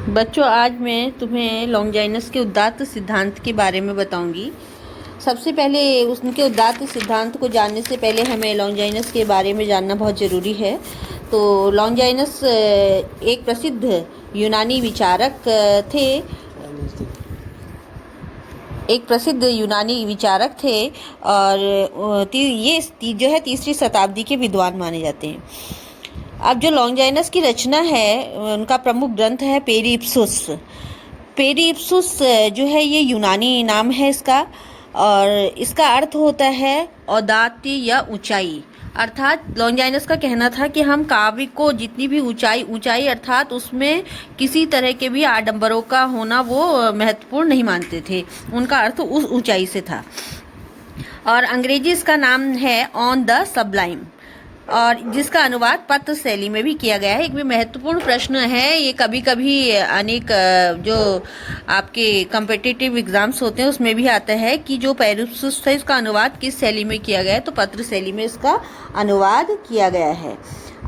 बच्चों, आज मैं तुम्हें लॉन्जाइनस के उदात्त सिद्धांत के बारे में बताऊंगी। सबसे पहले उनके उदात्त सिद्धांत को जानने से पहले हमें लॉन्जाइनस के बारे में जानना बहुत ज़रूरी है। तो लॉन्जाइनस एक प्रसिद्ध यूनानी विचारक थे। और ये जो है तीसरी शताब्दी के विद्वान माने जाते हैं। अब जो लॉन्जाइनस की रचना है, उनका प्रमुख ग्रंथ है पेरिप्सुस। पेरिप्सुस जो है ये यूनानी नाम है इसका, और इसका अर्थ होता है औदात्य या ऊंचाई। अर्थात लॉन्जाइनस का कहना था कि हम काव्य को जितनी भी ऊंचाई अर्थात उसमें किसी तरह के भी आडंबरों का होना वो महत्वपूर्ण नहीं मानते थे। उनका अर्थ उस ऊंचाई से था। और अंग्रेजी इसका नाम है ऑन द सबलाइम, और जिसका अनुवाद पत्र शैली में भी किया गया है। एक भी महत्वपूर्ण प्रश्न है ये, कभी कभी अनेक जो आपके कॉम्पिटिटिव एग्जाम्स होते हैं उसमें भी आता है कि जो पेरिप्सुस था इसका अनुवाद किस शैली में किया गया है, तो पत्र शैली में इसका अनुवाद किया गया है।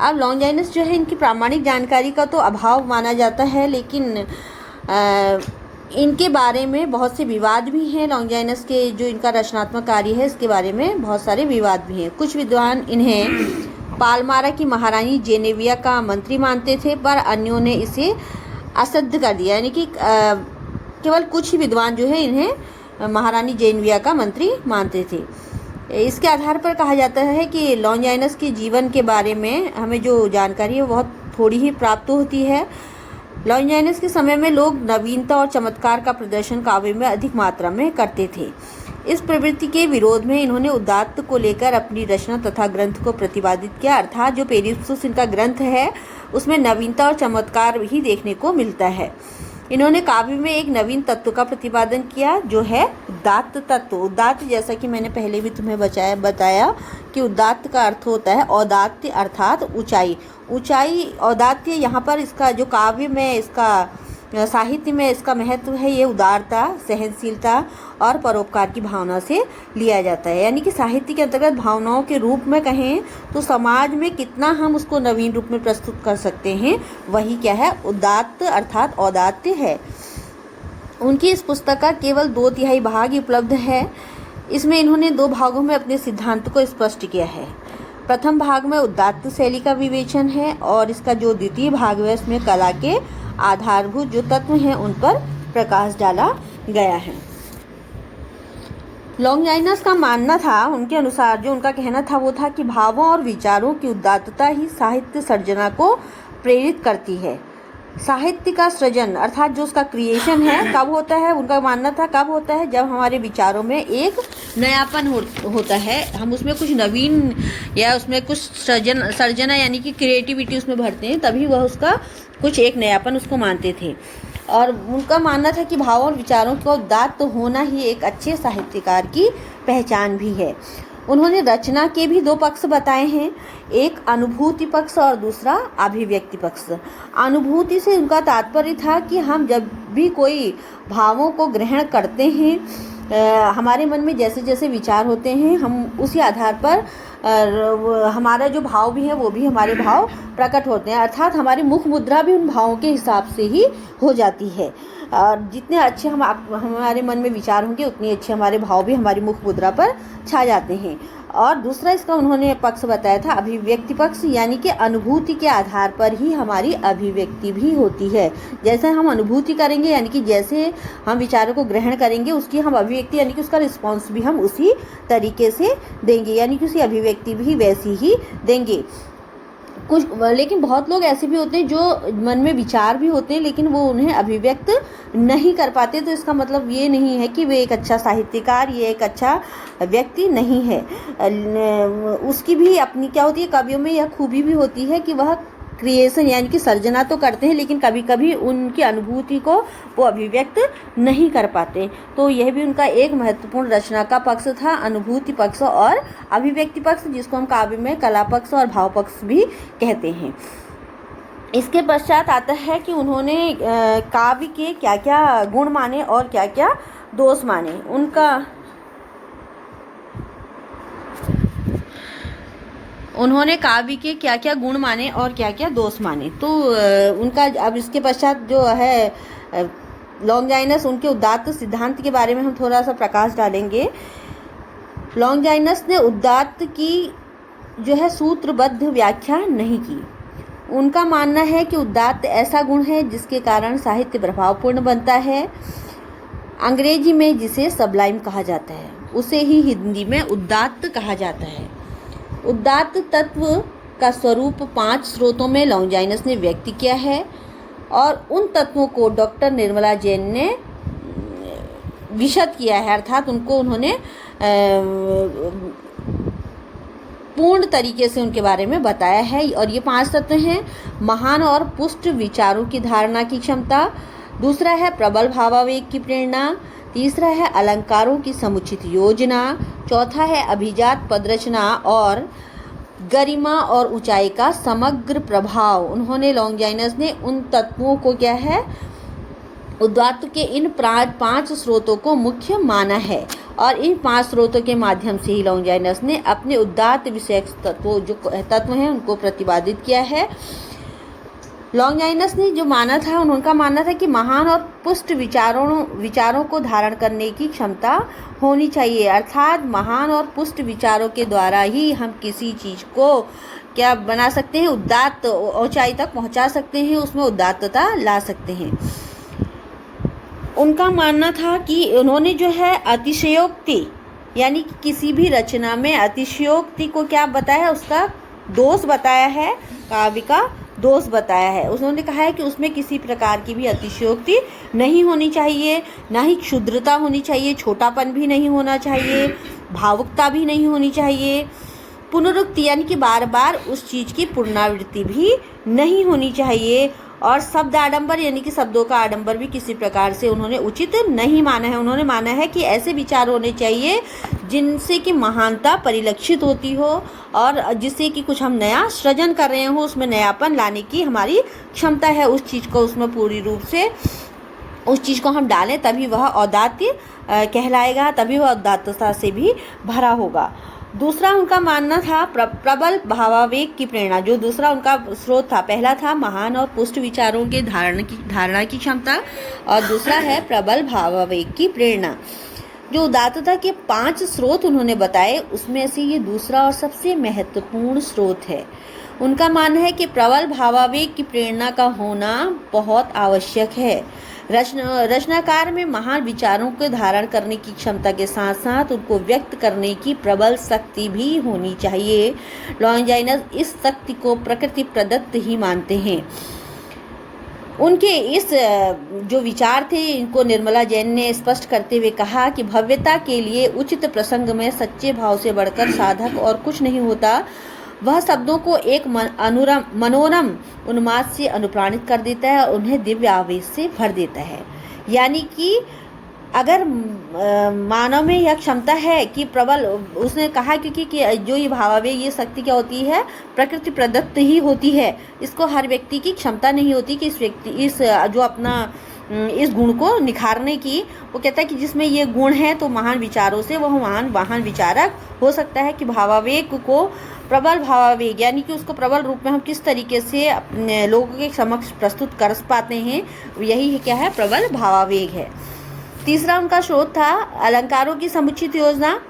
अब लॉन्जाइनस जो है इनकी प्रामाणिक जानकारी का तो अभाव माना जाता है, लेकिन इनके बारे में बहुत से विवाद भी हैं। लॉन्जाइनस के जो इनका रचनात्मक कार्य है इसके बारे में बहुत सारे विवाद भी हैं। कुछ विद्वान इन्हें पालमारा की महारानी जेनेविया का मंत्री मानते थे, पर अन्यों ने इसे असिद्ध कर दिया। यानी कि केवल कुछ ही विद्वान जो है इन्हें महारानी जेनेविया का मंत्री मानते थे। इसके आधार पर कहा जाता है कि लॉन्जाइनस के जीवन के बारे में हमें जो जानकारी है बहुत थोड़ी ही प्राप्त होती है। लॉन्जाइनस के समय में लोग नवीनता और चमत्कार का प्रदर्शन काव्य में अधिक मात्रा में करते थे। इस प्रवृत्ति के विरोध में इन्होंने उदात्त को लेकर अपनी रचना तथा ग्रंथ को प्रतिपादित किया। अर्थात जो पेरिप्सुस इनका ग्रंथ है उसमें नवीनता और चमत्कार ही देखने को मिलता है। इन्होंने काव्य में एक नवीन तत्व का प्रतिपादन किया जो है उदात्त तत्व। उदात्त, जैसा कि मैंने पहले भी तुम्हें बताया कि उदात्त का अर्थ होता है औदात्य अर्थात ऊंचाई। औदात्य यहाँ पर इसका जो काव्य में इसका साहित्य में इसका महत्व है, ये उदारता, सहनशीलता और परोपकार की भावना से लिया जाता है। यानी कि साहित्य के अंतर्गत भावनाओं के रूप में कहें तो समाज में कितना हम उसको नवीन रूप में प्रस्तुत कर सकते हैं, वही क्या है, उदात्त अर्थात औदात्य है। उनकी इस पुस्तक का केवल 2/3 भाग ही उपलब्ध है। इसमें इन्होंने 2 भागों में अपने सिद्धांत को स्पष्ट किया है। प्रथम भाग में उदात्त शैली का विवेचन है, और इसका जो द्वितीय भाग है उसमें कला के आधारभूत जो तत्व हैं उन पर प्रकाश डाला गया है। लॉन्जाइनस का मानना था, उनके अनुसार जो उनका कहना था वो था कि भावों और विचारों की उदात्तता ही साहित्य सर्जना को प्रेरित करती है। साहित्य का सृजन अर्थात जो उसका क्रिएशन है कब होता है, उनका मानना था कब होता है, जब हमारे विचारों में एक नयापन होता है, हम उसमें कुछ नवीन या उसमें कुछ सर्जना यानी कि क्रिएटिविटी उसमें भरते हैं, तभी वह उसका कुछ एक नयापन उसको मानते थे। और उनका मानना था कि भावों और विचारों का उदात्त होना ही एक अच्छे साहित्यकार की पहचान भी है। उन्होंने रचना के भी 2 पक्ष बताए हैं, एक अनुभूति पक्ष और दूसरा अभिव्यक्ति पक्ष। अनुभूति से उनका तात्पर्य था कि हम जब भी कोई भावों को ग्रहण करते हैं, हमारे मन में जैसे जैसे विचार होते हैं, हम उसी आधार पर हमारा जो भाव भी है वो भी हमारे भाव प्रकट होते हैं। अर्थात हमारी मुख मुद्रा भी उन भावों के हिसाब से ही हो जाती है। और जितने अच्छे हमारे मन में विचार होंगे उतने अच्छे हमारे भाव भी हमारी मुख मुद्रा पर छा जाते हैं। और दूसरा इसका उन्होंने पक्ष बताया था अभिव्यक्ति पक्ष, यानी कि अनुभूति के आधार पर ही हमारी अभिव्यक्ति भी होती है। जैसे हम अनुभूति करेंगे यानी कि जैसे हम विचारों को ग्रहण करेंगे उसकी हम अभिव्यक्ति यानी कि उसका रिस्पॉन्स भी हम उसी तरीके से देंगे, यानी कि उसकी अभिव्यक्ति भी वैसी ही देंगे। लेकिन बहुत लोग ऐसे भी होते हैं जो मन में विचार भी होते हैं लेकिन वो उन्हें अभिव्यक्त नहीं कर पाते, तो इसका मतलब ये नहीं है कि वे एक अच्छा साहित्यकार, ये एक अच्छा व्यक्ति नहीं है। उसकी भी अपनी क्या होती है, कवियों में यह खूबी भी होती है कि वह क्रिएशन यानी कि सर्जना तो करते हैं लेकिन कभी कभी उनकी अनुभूति को वो अभिव्यक्त नहीं कर पाते। तो यह भी उनका एक महत्वपूर्ण रचना का पक्ष था, अनुभूति पक्ष और अभिव्यक्ति पक्ष, जिसको हम काव्य में कला पक्ष और भाव पक्ष भी कहते हैं। इसके पश्चात आता है कि उन्होंने काव्य के क्या क्या गुण माने और क्या क्या दोष माने। उन्होंने काव्य के क्या क्या गुण माने और क्या क्या दोष माने। तो उनका अब इसके पश्चात जो है लॉन्जाइनस, उनके उदात्त सिद्धांत के बारे में हम थोड़ा सा प्रकाश डालेंगे। लॉन्जाइनस ने उदात्त की जो है सूत्रबद्ध व्याख्या नहीं की। उनका मानना है कि उदात्त ऐसा गुण है जिसके कारण साहित्य प्रभावपूर्ण बनता है। अंग्रेजी में जिसे सबलाइम कहा जाता है उसे ही हिंदी में उदात्त कहा जाता है। उदात्त तत्व का स्वरूप 5 स्रोतों में लॉन्जाइनस ने व्यक्त किया है और उन तत्वों को डॉक्टर निर्मला जैन ने विशद किया है, अर्थात उनको उन्होंने पूर्ण तरीके से उनके बारे में बताया है। और ये 5 तत्व हैं: महान और पुष्ट विचारों की धारणा की क्षमता, दूसरा है प्रबल भावावेग की प्रेरणा, तीसरा है अलंकारों की समुचित योजना, चौथा है अभिजात पदरचना और गरिमा और ऊंचाई का समग्र प्रभाव। उन्होंने लॉन्जाइनस ने उन तत्वों को क्या है, उदात्त के इन 5 स्रोतों को मुख्य माना है और इन 5 स्रोतों के माध्यम से ही लॉन्जाइनस ने अपने उदात्त विषयक तत्व हैं उनको प्रतिपादित किया है। लॉन्जाइनस ने जो माना था, उनका मानना था कि महान और पुष्ट विचारों को धारण करने की क्षमता होनी चाहिए, अर्थात महान और पुष्ट विचारों के द्वारा ही हम किसी चीज़ को क्या बना सकते हैं, उदात्त ऊंचाई तक पहुंचा सकते हैं, उसमें उदात्तता ला सकते हैं। उनका मानना था कि उन्होंने जो है अतिशयोक्ति, यानी कि किसी भी रचना में अतिशयोक्ति को क्या बताया, उसका दोष बताया है, काव्य का दोष बताया है। उन्होंने कहा है कि उसमें किसी प्रकार की भी अतिशयोक्ति नहीं होनी चाहिए, ना ही क्षुद्रता होनी चाहिए, छोटापन भी नहीं होना चाहिए, भावुकता भी नहीं होनी चाहिए, पुनरुक्ति यानी कि बार बार उस चीज़ की पुनरावृत्ति भी नहीं होनी चाहिए, और शब्द आडंबर यानी कि शब्दों का आडंबर भी किसी प्रकार से उन्होंने उचित नहीं माना है। उन्होंने माना है कि ऐसे विचार होने चाहिए जिनसे कि महानता परिलक्षित होती हो और जिससे कि कुछ हम नया सृजन कर रहे हो, उसमें नयापन लाने की हमारी क्षमता है, उस चीज़ को उसमें पूरी रूप से उस चीज़ को हम डालें तभी वह औदात्य कहलाएगा, तभी वह औदात्यता से भी भरा होगा। दूसरा उनका मानना था प्रबल भावावेग की प्रेरणा। जो दूसरा उनका स्रोत था, पहला था महान और पुष्ट विचारों के धारणा की क्षमता और दूसरा है प्रबल भावावेग की प्रेरणा। जो उदात्तता के 5 स्रोत उन्होंने बताए उसमें से ये दूसरा और सबसे महत्वपूर्ण स्रोत है। उनका मानना है कि प्रबल भावावेग की प्रेरणा का होना बहुत आवश्यक है। रचनाकार में महान विचारों को धारण करने की क्षमता के साथ साथ उनको व्यक्त करने की प्रबल शक्ति भी होनी चाहिए। लॉन्जाइनस इस शक्ति को प्रकृति प्रदत्त ही मानते हैं। उनके इस जो विचार थे, इनको निर्मला जैन ने स्पष्ट करते हुए कहा कि भव्यता के लिए उचित प्रसंग में सच्चे भाव से बढ़कर साधक और कुछ नहीं होता। वह शब्दों को एक मनोरम उन्माद से अनुप्राणित कर देता है और उन्हें दिव्य आवेश से भर देता है। यानी कि अगर मानव में यह क्षमता है कि प्रबल, उसने कहा क्योंकि कि जो ये भावावेग, ये शक्ति क्या होती है, प्रकृति प्रदत्त ही होती है। इसको हर व्यक्ति की क्षमता नहीं होती कि इस जो अपना इस गुण को निखारने की। वो कहता है कि जिसमें ये गुण है तो महान विचारों से वह महान विचारक हो सकता है। कि भावावेग को प्रबल भावावेग यानी कि उसको प्रबल रूप में हम किस तरीके से अपने लोगों के समक्ष प्रस्तुत कर पाते हैं, यही क्या है, प्रबल भावावेग है। तीसरा उनका स्रोत था अलंकारों की समुचित योजना।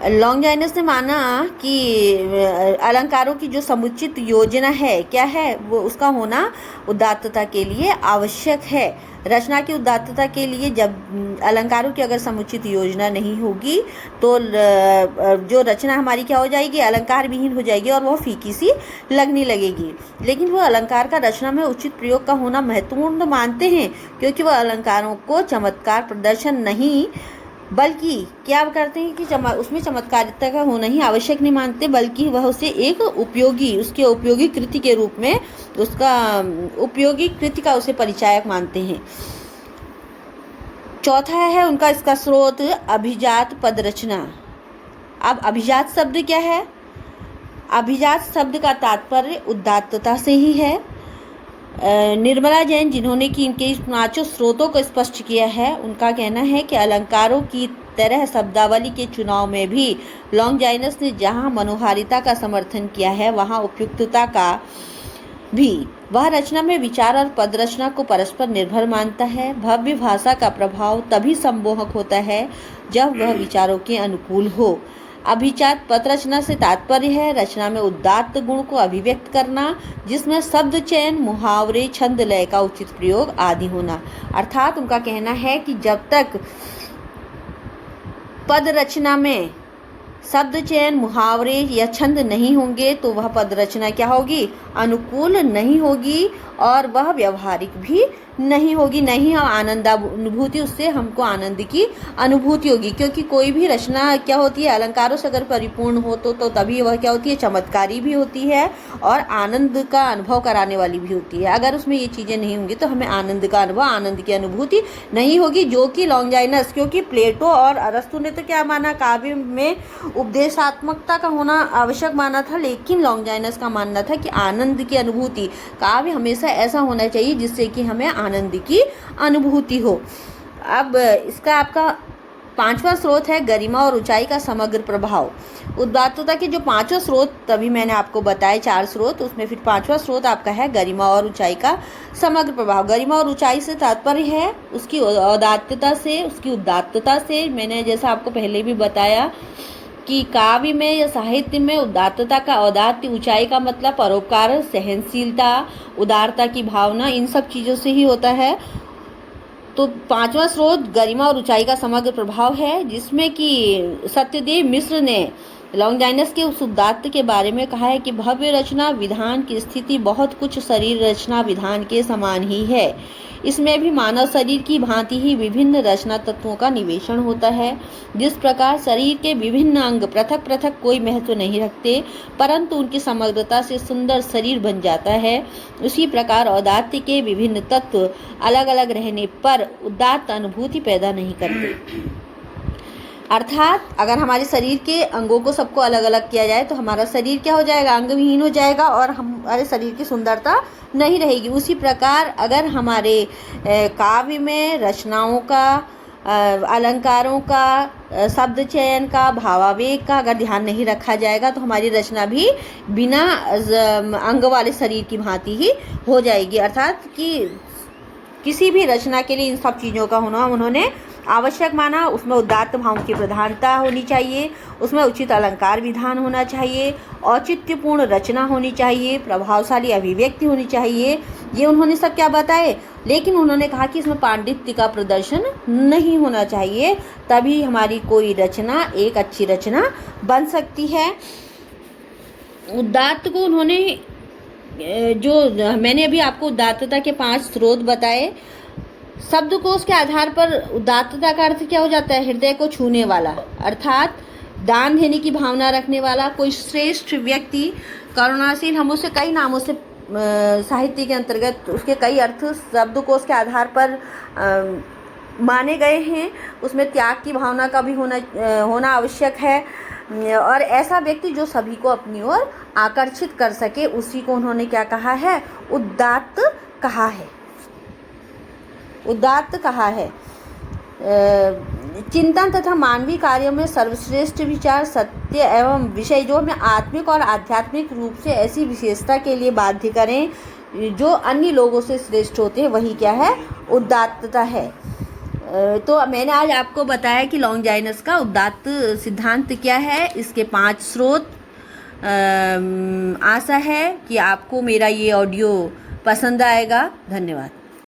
लॉन्जाइनस ने माना कि अलंकारों की जो समुचित योजना है, क्या है वो, उसका होना उदात्तता के लिए आवश्यक है। रचना की उदात्तता के लिए जब अलंकारों की अगर समुचित योजना नहीं होगी तो जो रचना हमारी क्या हो जाएगी, अलंकार विहीन हो जाएगी और वह फीकी सी लगने लगेगी। लेकिन वो अलंकार का रचना में उचित प्रयोग का होना महत्वपूर्ण मानते हैं, क्योंकि वह अलंकारों को चमत्कार प्रदर्शन नहीं बल्कि क्या करते हैं कि उसमें चमत्कारिता का होना ही आवश्यक नहीं मानते, बल्कि वह उसे एक उसके उपयोगी कृति के रूप में, उसका उपयोगी कृति का उसे परिचायक मानते हैं। चौथा है उनका इसका स्रोत अभिजात पद रचना। अब अभिजात शब्द क्या है? अभिजात शब्द का तात्पर्य उदात्तता से ही है। निर्मला जैन, जिन्होंने कि इनके इस 5 स्रोतों को स्पष्ट किया है, उनका कहना है कि अलंकारों की तरह शब्दावली के चुनाव में भी लॉन्गिनस ने जहाँ मनोहारिता का समर्थन किया है वहाँ उपयुक्तता का भी। वह रचना में विचार और पद रचना को परस्पर निर्भर मानता है। भव्य भाषा का प्रभाव तभी सम्मोहक होता है जब वह विचारों के अनुकूल हो। अभिजात पद रचना से तात्पर्य है रचना में उदात्त गुण को अभिव्यक्त करना, जिसमें शब्द चयन, मुहावरे, छंद, लय का उचित प्रयोग आदि होना। अर्थात उनका कहना है कि जब तक पद रचना में शब्द चयन, मुहावरे या छंद नहीं होंगे तो वह पद रचना क्या होगी, अनुकूल नहीं होगी और वह व्यवहारिक भी नहीं होगी। नहीं हम आनंदानुभूति, उससे हमको आनंद की अनुभूति होगी, क्योंकि कोई भी रचना क्या होती है, अलंकारों से अगर परिपूर्ण हो तो तभी वह क्या होती है, चमत्कारी भी होती है और आनंद का अनुभव कराने वाली भी होती है। अगर उसमें ये चीज़ें नहीं होंगी तो हमें आनंद का अनुभव, आनंद की अनुभूति नहीं होगी, जो कि लॉन्गिनस, क्योंकि प्लेटो और अरस्तु ने तो क्या माना, काव्य में उपदेशात्मकता का होना आवश्यक माना था, लेकिन लॉन्गिनस का मानना था कि आनंद की अनुभूति, काव्य हमेशा ऐसा होना चाहिए जिससे कि हमें आनंद की अनुभूति हो। अब इसका आपका पांचवा स्रोत है गरिमा और ऊंचाई का समग्र प्रभाव। उदात्तता के जो पांचों स्रोत तभी मैंने आपको बताए, 4 स्रोत, उसमें फिर पांचवा स्रोत आपका है गरिमा और ऊंचाई का समग्र प्रभाव। गरिमा और ऊंचाई से तात्पर्य है उसकी उदात्तता से, उसकी उदात्तता से। मैंने जैसा आपको पहले भी बताया कि काव्य में या साहित्य में उदात्तता का, औदात्य, ऊंचाई का मतलब परोपकार, सहनशीलता, उदारता की भावना, इन सब चीज़ों से ही होता है। तो पांचवा स्रोत गरिमा और ऊंचाई का समग्र प्रभाव है, जिसमें कि सत्यदेव मिश्र ने लॉन्गिनस के उस उदात्त के बारे में कहा है कि भव्य रचना विधान की स्थिति बहुत कुछ शरीर रचना विधान के समान ही है। इसमें भी मानव शरीर की भांति ही विभिन्न रचना तत्वों का निवेशन होता है। जिस प्रकार शरीर के विभिन्न अंग पृथक पृथक कोई महत्व नहीं रखते, परंतु उनकी समग्रता से सुंदर शरीर बन जाता है, उसी प्रकार औदात्य के विभिन्न तत्व अलग अलग रहने पर उदात्त अनुभूति पैदा नहीं करते। अर्थात अगर हमारे शरीर के अंगों को सबको अलग अलग किया जाए तो हमारा शरीर क्या हो जाएगा, अंगविहीन हो जाएगा और हमारे शरीर की सुंदरता नहीं रहेगी। उसी प्रकार अगर हमारे काव्य में रचनाओं का, अलंकारों का, शब्द चयन का, भावावेग का अगर ध्यान नहीं रखा जाएगा तो हमारी रचना भी बिना अंग वाले शरीर की भांति ही हो जाएगी। अर्थात कि किसी भी रचना के लिए इन सब चीज़ों का होना उन्होंने आवश्यक माना। उसमें उदात्त भावों की प्रधानता होनी चाहिए, उसमें उचित अलंकार विधान होना चाहिए, औचित्यपूर्ण रचना होनी चाहिए, प्रभावशाली अभिव्यक्ति होनी चाहिए। ये उन्होंने सब क्या बताए, लेकिन उन्होंने कहा कि इसमें पांडित्य का प्रदर्शन नहीं होना चाहिए, तभी हमारी कोई रचना एक अच्छी रचना बन सकती है। उदात्त को उन्होंने, जो मैंने अभी आपको उदात्तता के 5 स्रोत बताए, शब्दकोश के आधार पर उदात्तता का अर्थ क्या हो जाता है, हृदय को छूने वाला, अर्थात दान देने की भावना रखने वाला, कोई श्रेष्ठ व्यक्ति, करुणाशील। हम उसे कई नामों से साहित्य के अंतर्गत उसके कई अर्थ शब्दकोश के आधार पर माने गए हैं। उसमें त्याग की भावना का भी होना आवश्यक है, और ऐसा व्यक्ति जो सभी को अपनी ओर आकर्षित कर सके, उसी को उन्होंने क्या कहा है, उदात्त कहा है। उदात्त कहा है। चिंतन तथा मानवीय कार्यों में सर्वश्रेष्ठ विचार, सत्य एवं विषय जो हमें आत्मिक और आध्यात्मिक रूप से ऐसी विशेषता के लिए बाध्य करें जो अन्य लोगों से श्रेष्ठ होते हैं, वही क्या है, उदात्तता है। तो मैंने आज आपको बताया कि लॉन्गिनस का उदात्त सिद्धांत क्या है, इसके 5 स्रोत। आशा है कि आपको मेरा ये ऑडियो पसंद आएगा। धन्यवाद।